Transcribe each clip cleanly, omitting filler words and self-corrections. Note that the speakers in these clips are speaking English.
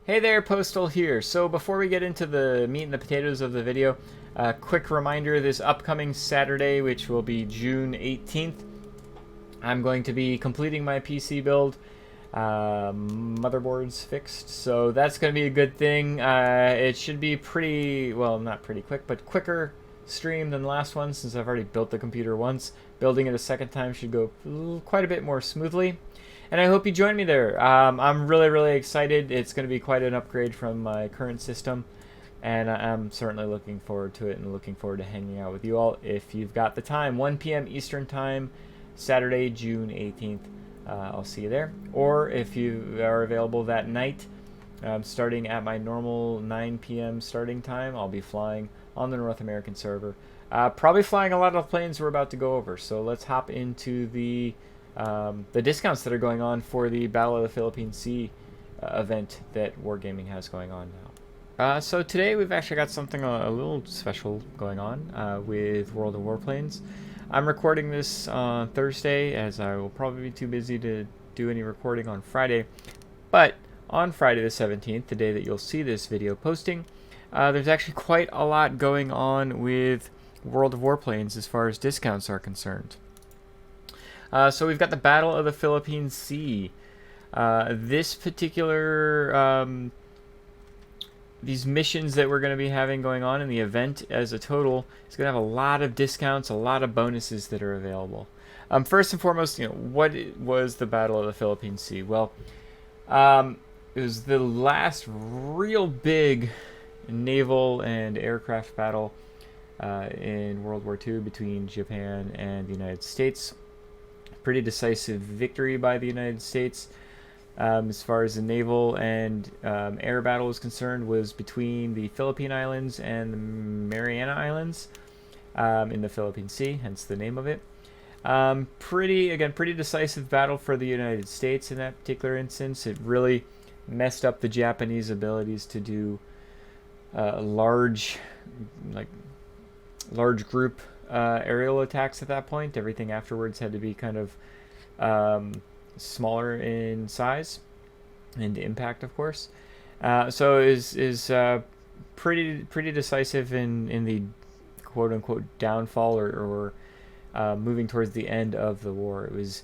Hey there, Postal here. So before we get into the meat and the potatoes of the video, a quick reminder, this upcoming Saturday, which will be June 18th, I'm going to be completing my PC build. Motherboard's fixed, so that's going to be a good thing. It should be pretty, well, not pretty quick, but quicker stream than the last one since I've already built the computer once. Building it a second time should go quite a bit more smoothly. And I hope you join me there. I'm really excited. It's going to be quite an upgrade from my current system. And I'm certainly looking forward to it and looking forward to hanging out with you all. If you've got the time, 1 p.m. Eastern Time, Saturday, June 18th. I'll see you there. Or if you are available that night, starting at my normal 9 p.m. starting time, I'll be flying on the North American server. Probably flying a lot of planes we're about to go over. So let's hop into the discounts that are going on for the Battle of the Philippine Sea event that Wargaming has going on now. So today we've actually got something a little special going on with World of Warplanes. I'm recording this on Thursday as I will probably be too busy to do any recording on Friday. But on Friday the 17th, the day that you'll see this video posting, there's actually quite a lot going on with World of Warplanes as far as discounts are concerned. So we've got the Battle of the Philippine Sea. This particular, these missions that we're going to be having going on in the event as a total is going to have a lot of discounts, a lot of bonuses that are available. First and foremost, what was the Battle of the Philippine Sea? Well, it was the last real big naval and aircraft battle in World War II between Japan and the United States. Pretty decisive victory by the United States. As far as the naval and air battle is concerned, was between the Philippine Islands and the Mariana Islands in the Philippine Sea, hence the name of it. Pretty decisive battle for the United States in that particular instance. It really messed up the Japanese abilities to do large group aerial attacks at that point. Everything afterwards had to be kind of smaller in size and impact, of course. So is pretty decisive in the quote unquote downfall or moving towards the end of the war. It was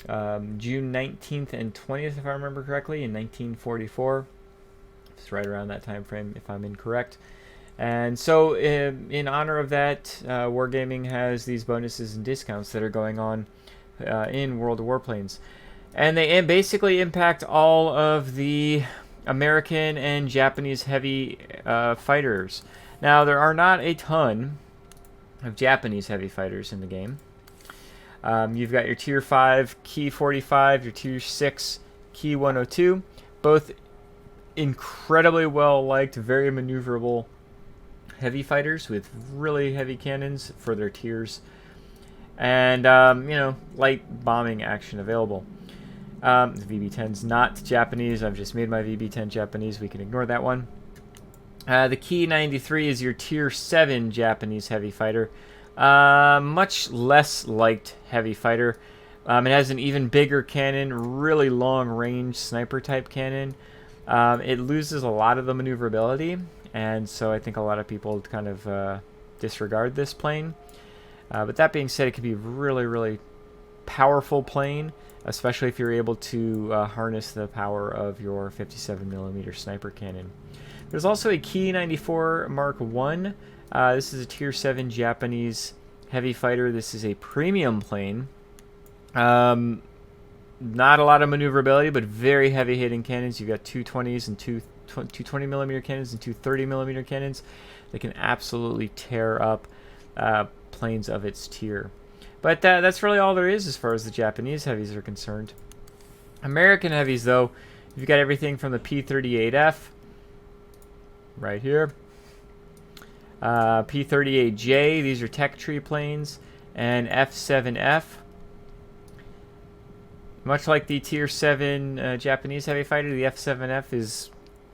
June 19th and 20th, if I remember correctly, in 1944. It's right around that time frame, if I'm incorrect. And so in honor of that, Wargaming has these bonuses and discounts that are going on in World of Warplanes. And they basically impact all of the American and Japanese heavy fighters. Now, there are not a ton of Japanese heavy fighters in the game. You've got your Tier 5 Key 45, your Tier 6 Key 102. Both incredibly well-liked, very maneuverable heavy fighters with really heavy cannons for their tiers. And, light bombing action available. The VB-10's not Japanese. I've just made my VB-10 Japanese. We can ignore that one. The Key 93 is your Tier 7 Japanese heavy fighter. Much less liked heavy fighter. It has an even bigger cannon, really long-range sniper-type cannon. It loses a lot of the maneuverability, and so I think a lot of people kind of disregard this plane. But that being said, it can be really powerful plane, especially if you're able to harness the power of your 57mm sniper cannon. There's also a Key 94 Mark I. This is a Tier 7 Japanese heavy fighter. This is a premium plane. Not a lot of maneuverability, but very heavy hitting cannons. You've got 220s and two 20mm cannons and two 30mm cannons. They can absolutely tear up planes of its tier. But that's really all there is as far as the Japanese heavies are concerned. American heavies, though, you've got everything from the P-38F, right here, P-38J, these are tech tree planes, and F-7F. Much like the Tier 7 Japanese heavy fighter, the F-7F is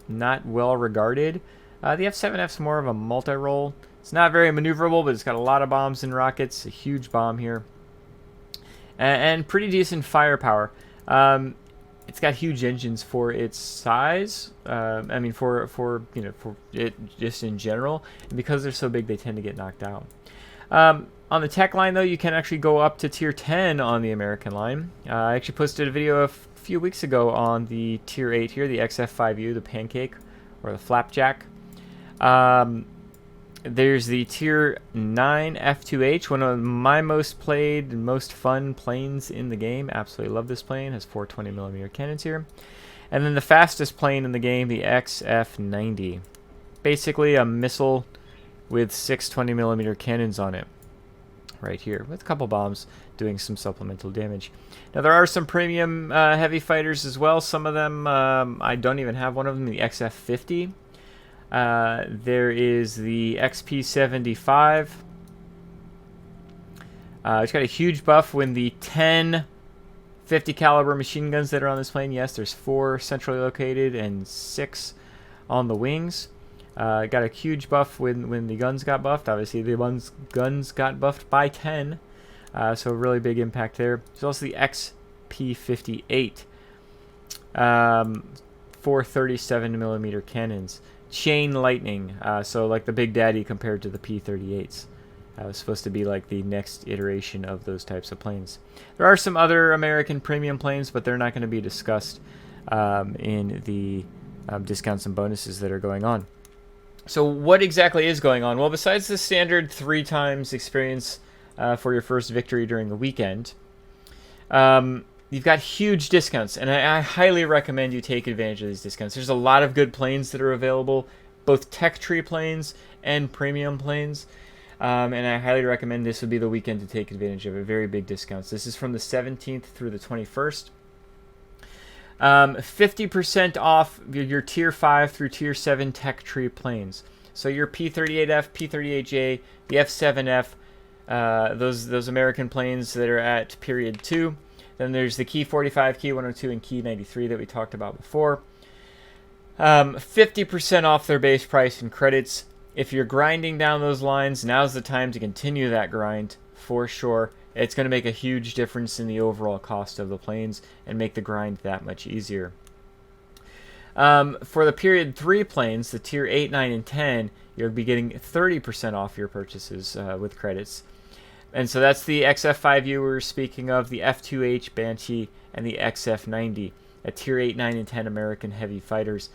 not well regarded. The F-7F is more of a multi-role. It's not very maneuverable, but it's got a lot of bombs and rockets, a huge bomb here, and pretty decent firepower. It's got huge engines for its size. I mean, for it just in general. And because they're so big, they tend to get knocked out. On the tech line, though, you can actually go up to tier 10 on the American line. I actually posted a video a few weeks ago on the tier 8 here, the XF5U, the Pancake, or the Flapjack. There's the tier 9 F2H, one of my most played and most fun planes in the game. Absolutely love this plane. Has 420mm cannons here. And then the fastest plane in the game, the XF90. Basically a missile with 620mm cannons on it. Right here, with a couple bombs doing some supplemental damage. Now there are some premium heavy fighters as well. Some of them, I don't even have one of them, the XF50. There is the XP75. It's got a huge buff when the 10 50 caliber machine guns that are on this plane. Yes, there's 4 centrally located and 6 on the wings. Got a huge buff when the guns got buffed. Obviously, the guns got buffed by 10. So really big impact there. There's also the XP58. 437mm cannons. Chain lightning. So like the Big Daddy compared to the P38s. Was supposed to be like the next iteration of those types of planes. There are some other American premium planes, but they're not going to be discussed in the discounts and bonuses that are going on. So what exactly is going on? Well, besides the standard 3 times experience for your first victory during the weekend, you've got huge discounts, and I highly recommend you take advantage of these discounts. There's a lot of good planes that are available, both tech tree planes and premium planes, and I highly recommend this would be the weekend to take advantage of it. Very big discounts. This is from the 17th through the 21st. 50% off your tier 5 through tier 7 tech tree planes. So your P38F, P38J, the F7F, those American planes that are at period 2. Then there's the Key 45, Key 102, and Key 93 that we talked about before. 50% off their base price and credits. If you're grinding down those lines, now's the time to continue that grind for sure. It's going to make a huge difference in the overall cost of the planes and make the grind that much easier. For the period 3 planes, the tier 8, 9, and 10, you'll be getting 30% off your purchases with credits. And so that's the XF5U we were speaking of, the F2H Banshee, and the XF90, at tier 8, 9, and 10 American heavy fighters.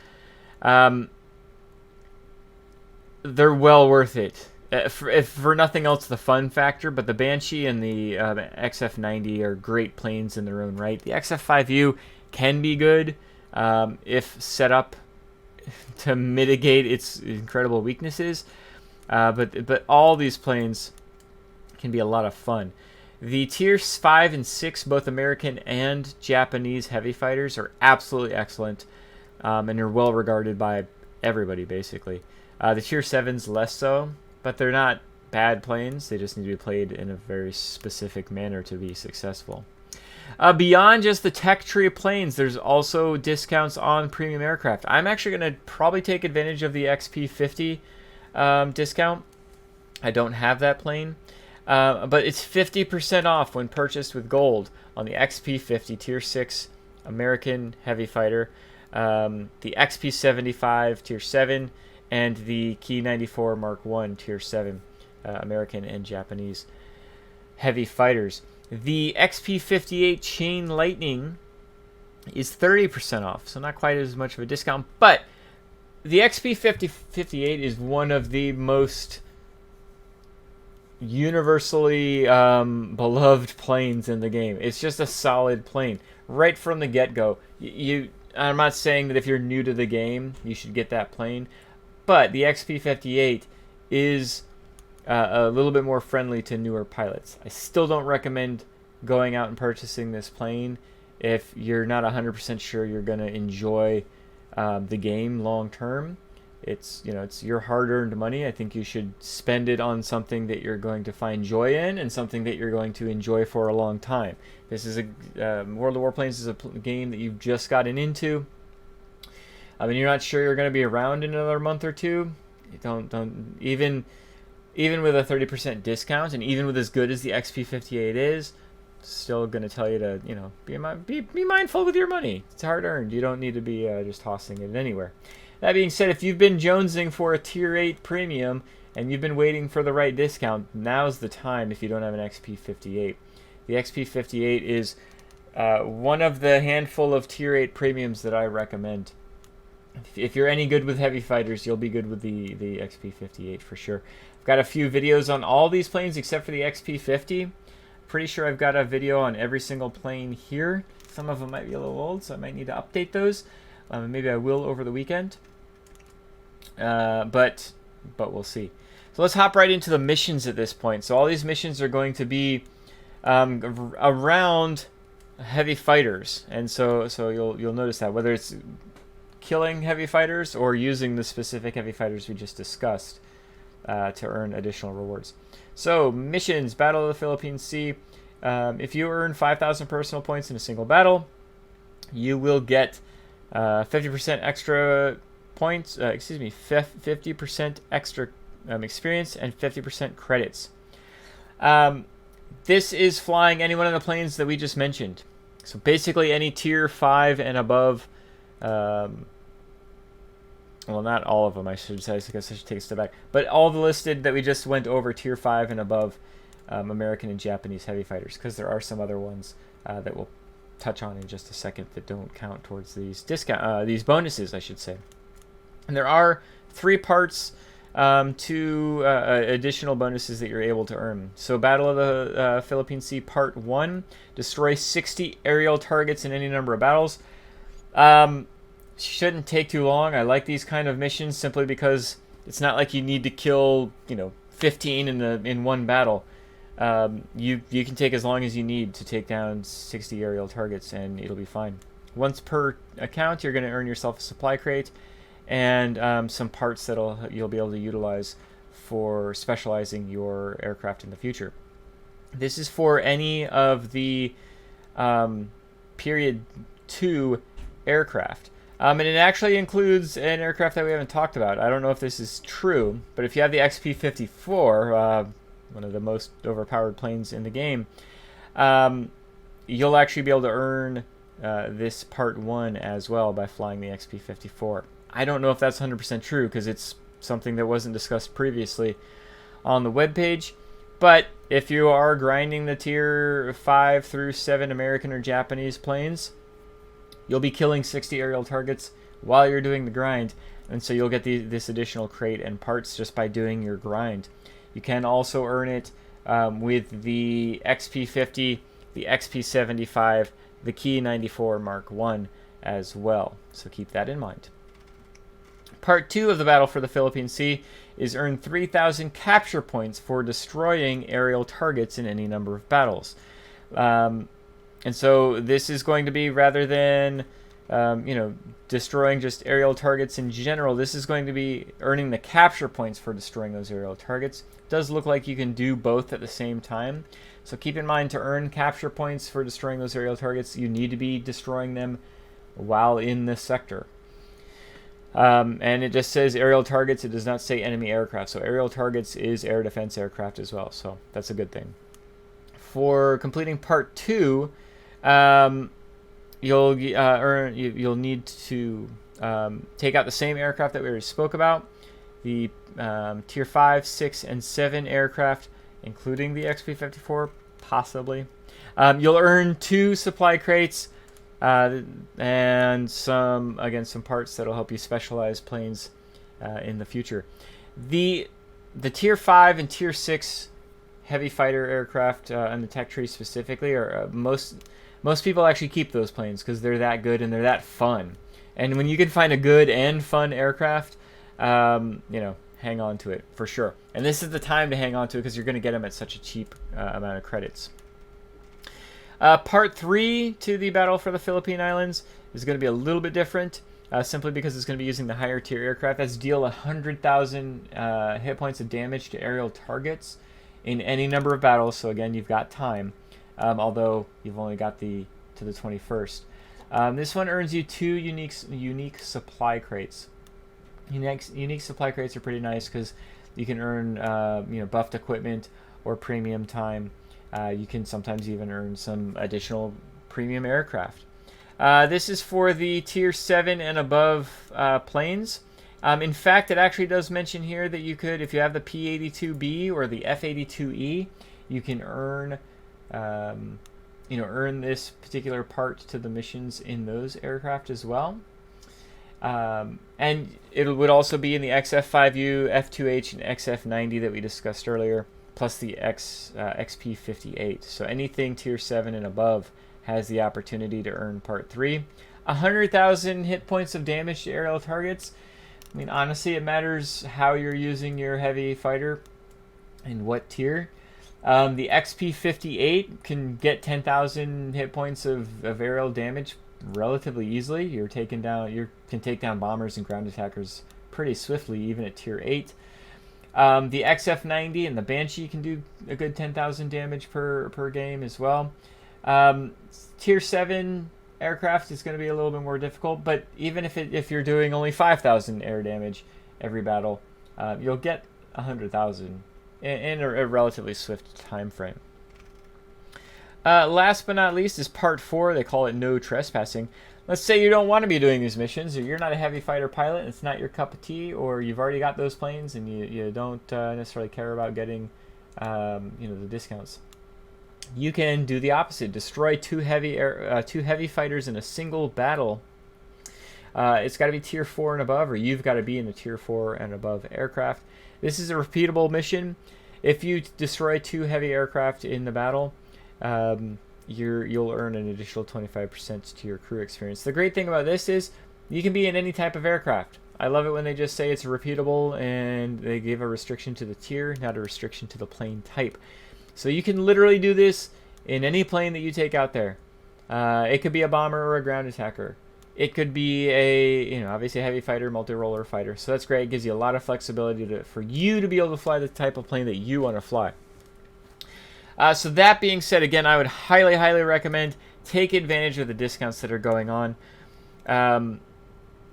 They're well worth it. If for nothing else, the fun factor, but the Banshee and the XF90 are great planes in their own right. The XF5U can be good if set up to mitigate its incredible weaknesses, but all these planes can be a lot of fun. The tiers 5 and 6, both American and Japanese heavy fighters, are absolutely excellent, and are well regarded by everybody basically. The tier 7's less so. But they're not bad planes. They just need to be played in a very specific manner to be successful. Beyond just the tech tree planes, there's also discounts on premium aircraft. I'm actually going to probably take advantage of the XP50 discount. I don't have that plane. But it's 50% off when purchased with gold on the XP50 Tier 6 American Heavy Fighter, the XP75 Tier 7, and the Key 94 Mark 1 Tier 7 American and Japanese heavy fighters. The XP58 Chain Lightning is 30% off, so not quite as much of a discount, but the XP58 is one of the most universally beloved planes in the game. It's just a solid plane right from the get-go. I'm not saying that if you're new to the game you should get that plane, but the XP58 is a little bit more friendly to newer pilots. I still don't recommend going out and purchasing this plane if you're not 100% sure you're going to enjoy the game long term. It's your hard-earned money. I think you should spend it on something that you're going to find joy in and something that you're going to enjoy for a long time. This is World of Warplanes is a game that you've just gotten into. I mean, you're not sure you're going to be around in another month or two. Don't even with a 30% discount, and even with as good as the XP58 is, still going to tell you to, be mindful with your money. It's hard earned. You don't need to be just tossing it anywhere. That being said, if you've been jonesing for a Tier 8 premium and you've been waiting for the right discount, now's the time if you don't have an XP58. The XP58 is one of the handful of Tier 8 premiums that I recommend. If you're any good with heavy fighters, you'll be good with the XP58 for sure. I've got a few videos on all these planes except for the XP50. Pretty sure I've got a video on every single plane here. Some of them might be a little old, so I might need to update those. Maybe I will over the weekend. But we'll see. So let's hop right into the missions at this point. So all these missions are going to be around heavy fighters, and so you'll notice that whether it's killing heavy fighters or using the specific heavy fighters we just discussed to earn additional rewards. So missions: Battle of the Philippine Sea. If you earn 5,000 personal points in a single battle, you will get 50% extra points. 50% extra experience and 50% credits. This is flying any one of the planes that we just mentioned. So basically any Tier 5 and above. Well, not all of them, I should say. I guess I should take a step back. But all the listed that we just went over, Tier 5 and above, American and Japanese heavy fighters, because there are some other ones that we'll touch on in just a second that don't count towards these these bonuses, I should say. And there are 3 parts to additional bonuses that you're able to earn. So Battle of the Philippine Sea Part 1, destroy 60 aerial targets in any number of battles. Shouldn't take too long. I like these kind of missions simply because it's not like you need to kill 15 in one battle. You can take as long as you need to take down 60 aerial targets, and it'll be fine. Once per account, you're going to earn yourself a supply crate and some parts that you'll be able to utilize for specializing your aircraft in the future. This is for any of the Period 2 aircraft. And it actually includes an aircraft that we haven't talked about. I don't know if this is true, but if you have the XP-54, one of the most overpowered planes in the game, you'll actually be able to earn this Part 1 as well by flying the XP-54. I don't know if that's 100% true because it's something that wasn't discussed previously on the webpage. But if you are grinding the Tier 5 through 7 American or Japanese planes, you'll be killing 60 aerial targets while you're doing the grind, and so you'll get this additional crate and parts just by doing your grind. You can also earn it with the XP50, the XP75, the Key 94 Mark I as well, so keep that in mind. Part 2 of the Battle for the Philippine Sea is earn 3,000 capture points for destroying aerial targets in any number of battles. And so this is going to be, rather than destroying just aerial targets in general, this is going to be earning the capture points for destroying those aerial targets. It does look like you can do both at the same time. So keep in mind, to earn capture points for destroying those aerial targets, you need to be destroying them while in this sector. And it just says aerial targets. It does not say enemy aircraft. So aerial targets is air defense aircraft as well. So that's a good thing. For completing Part 2, you'll need to take out the same aircraft that we already spoke about, the Tier 5, 6, and 7 aircraft, including the XP-54, possibly. You'll earn 2 supply crates and some parts that'll help you specialize planes in the future. The Tier 5 and Tier 6 heavy fighter aircraft and the tech tree specifically are most people actually keep those planes because they're that good and they're that fun. And when you can find a good and fun aircraft, hang on to it for sure. And this is the time to hang on to it because you're going to get them at such a cheap amount of credits. Part 3 to the Battle for the Philippine Islands is going to be a little bit different, simply because it's going to be using the higher tier aircraft. That's deal 100,000 hit points of damage to aerial targets in any number of battles. So again, you've got time, although you've only got to the 21st. This one earns you 2 unique supply crates. Unique supply crates are pretty nice because you can earn buffed equipment or premium time. You can sometimes even earn some additional premium aircraft. This is for the tier 7 and above planes. In fact, it actually does mention here that you could, if you have the P-82B or the F-82E, you can earn, earn this particular part to the missions in those aircraft as well. And it would also be in the XF5U, F2H, and XF90 that we discussed earlier, plus the XP58. So anything tier 7 and above has the opportunity to earn part 3. 100,000 hit points of damage to aerial targets. I mean, honestly, it matters how you're using your heavy fighter and what tier. The XP58 can get 10,000 hit points of aerial damage relatively easily. You can take down bombers and ground attackers pretty swiftly, even at tier 8. The XF90 and the Banshee can do a good 10,000 damage per game as well. Tier 7 aircraft is going to be a little bit more difficult, but even if you're doing only 5,000 air damage every battle, you'll get 100,000 in a relatively swift time frame. Last but not least is part 4. They call it no trespassing. Let's say you don't want to be doing these missions, or you're not a heavy fighter pilot, it's not your cup of tea, or you've already got those planes and you don't necessarily care about getting the discounts. You can do the opposite. Destroy two heavy fighters in a single battle. It's got to be tier 4 and above, or you've got to be in the tier 4 and above aircraft. This is a repeatable mission. If you destroy 2 heavy aircraft in the battle, you'll earn an additional 25% to your crew experience. The great thing about this is you can be in any type of aircraft. I love it when they just say it's repeatable and they give a restriction to the tier, not a restriction to the plane type. So you can literally do this in any plane that you take out there. It could be a bomber or a ground attacker. It could be obviously a heavy fighter, multi-roller fighter. So that's great. It gives you a lot of flexibility for you to be able to fly the type of plane that you want to fly. So that being said, again, I would highly, highly recommend take advantage of the discounts that are going on.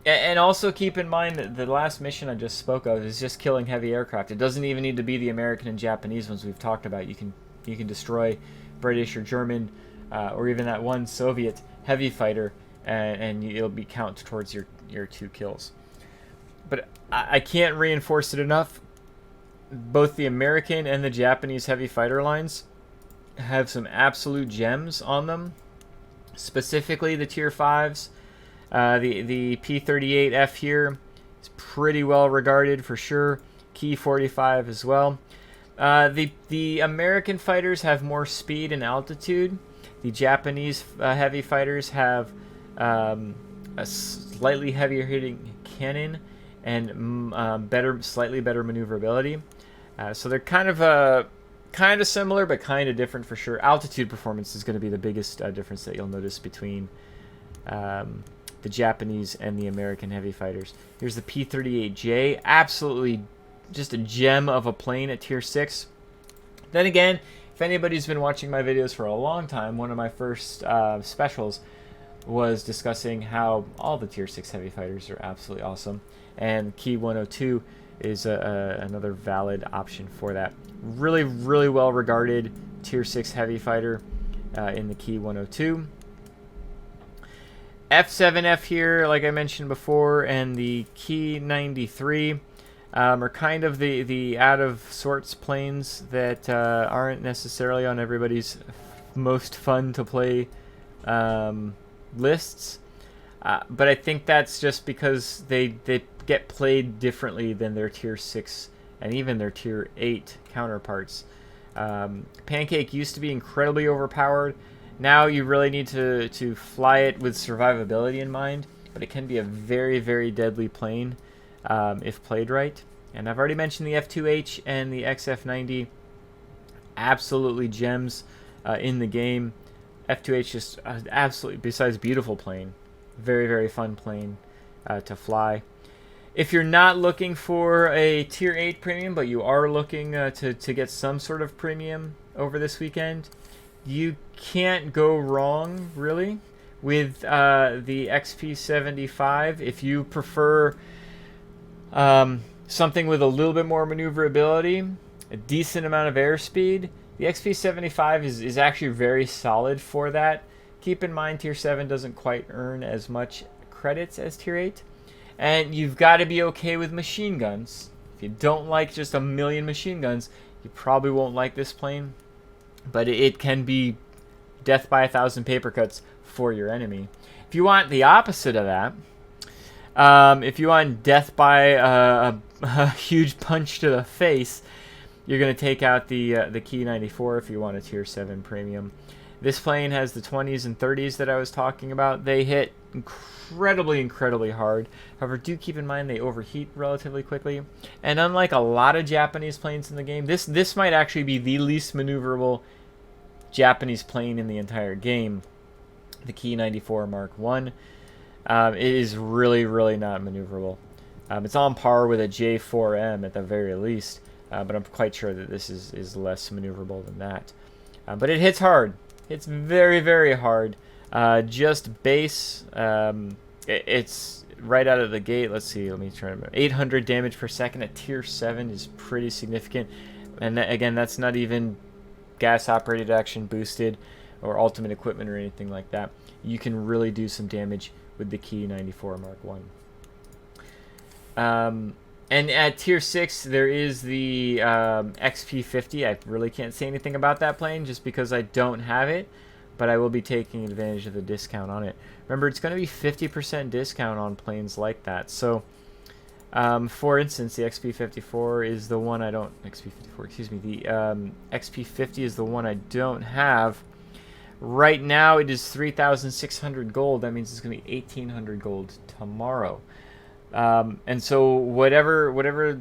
And also keep in mind that the last mission I just spoke of is just killing heavy aircraft. It doesn't even need to be the American and Japanese ones we've talked about. You can destroy British or German or even that one Soviet heavy fighter, and it'll be count towards your 2 kills. But I can't reinforce it enough. Both the American and the Japanese heavy fighter lines have some absolute gems on them. Specifically the tier 5s. The P-38F here is pretty well regarded for sure. Key 45 as well. The American fighters have more speed and altitude. The Japanese heavy fighters have a slightly heavier hitting cannon and slightly better maneuverability. So they're kind of similar, but kind of different for sure. Altitude performance is going to be the biggest difference that you'll notice between the Japanese and the American heavy fighters. Here's the P-38J, absolutely just a gem of a plane at tier 6. Then again, if anybody's been watching my videos for a long time, one of my first specials was discussing how all the tier 6 heavy fighters are absolutely awesome, and Key 102 is another valid option for that. Really, really well regarded tier 6 heavy fighter in the Key 102. F7F here, like I mentioned before, and the Key 93 are kind of the out of sorts planes that aren't necessarily on everybody's most fun to play lists. But I think that's just because they get played differently than their tier 6 and even their tier 8 counterparts. Pancake used to be incredibly overpowered. Now you really need to fly it with survivability in mind, but it can be a very, very deadly plane if played right. And I've already mentioned the F2H and the XF90. Absolutely gems in the game. F2H just absolutely, besides beautiful plane, very, very fun plane to fly. If you're not looking for a tier 8 premium, but you are looking to get some sort of premium over this weekend, you can't go wrong, really, with the XP75. If you prefer something with a little bit more maneuverability, a decent amount of airspeed, The XP75 is actually very solid for that. Keep in mind Tier 7 doesn't quite earn as much credits as Tier 8. And you've got to be okay with machine guns. If you don't like just a million machine guns, you probably won't like this plane. But it can be death by 1,000 paper cuts for your enemy. If you want the opposite of that, if you want death by a huge punch to the face, you're going to take out the Key 94 if you want a Tier 7 premium. This plane has the 20s and 30s that I was talking about. They hit incredibly hard. However, do keep in mind they overheat relatively quickly. And unlike a lot of Japanese planes in the game, this might actually be the least maneuverable Japanese plane in the entire game. The Key 94 Mark I. It is really not maneuverable. It's on par with a J4M at the very least, but I'm quite sure that this is less maneuverable than that. But it hits hard. It's very hard. Just base, it's right out of the gate. Let's see, let me try to 800 damage per second at Tier 7 is pretty significant. And again, that's not even gas operated action boosted or ultimate equipment or anything like that. You can really do some damage with the Key 94 Mark I. And at Tier 6, there is the XP50. I really can't say anything about that plane just because I don't have it, but I will be taking advantage of the discount on it. Remember, it's going to be 50% discount on planes like that. So, for instance, the XP54 is the one I don't... XP54, excuse me. The XP50 is the one I don't have. Right now, it is 3,600 gold. That means it's going to be 1,800 gold tomorrow. And so whatever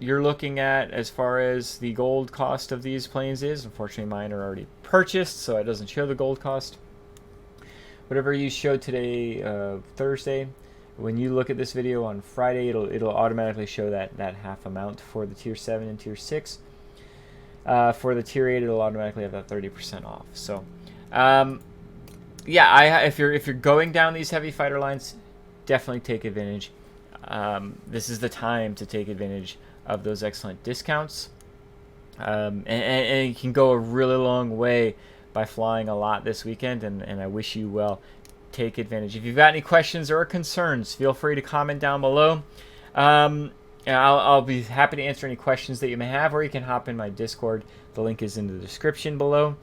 you're looking at as far as the gold cost of these planes is, unfortunately mine are already purchased, so it doesn't show the gold cost. Whatever you showed today, Thursday, when you look at this video on Friday, it'll automatically show that half amount for the Tier 7 and Tier 6. For the Tier 8, it'll automatically have that 30% off. So, yeah, if you're going down these heavy fighter lines, definitely take advantage. This is the time to take advantage of those excellent discounts. And you can go a really long way by flying a lot this weekend, and I wish you well. Take advantage. If you've got any questions or concerns, feel free to comment down below. I'll be happy to answer any questions that you may have, or you can hop in my Discord. The link is in the description below.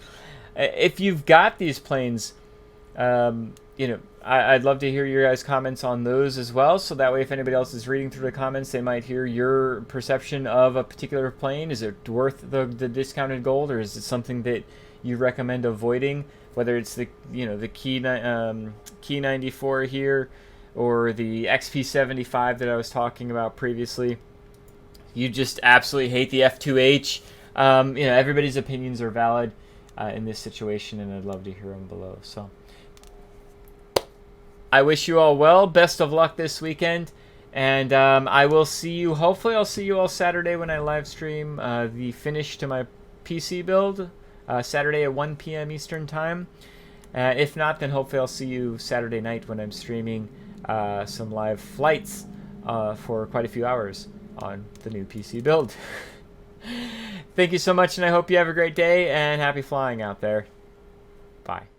If you've got these planes, you know, I'd love to hear your guys' comments on those as well, so that way if anybody else is reading through the comments, they might hear your perception of a particular plane. Is it worth the discounted gold, or is it something that you recommend avoiding, whether it's the Key 94 here or the XP75 that I was talking about previously. You just absolutely hate the F2H. Everybody's opinions are valid in this situation, and I'd love to hear them below. So I wish you all well. Best of luck this weekend. And I will see you, hopefully I'll see you all Saturday when I live stream the finish to my PC build. Saturday at 1 p.m. Eastern Time. If not, then hopefully I'll see you Saturday night when I'm streaming some live flights for quite a few hours on the new PC build. Thank you so much, and I hope you have a great day, and happy flying out there. Bye.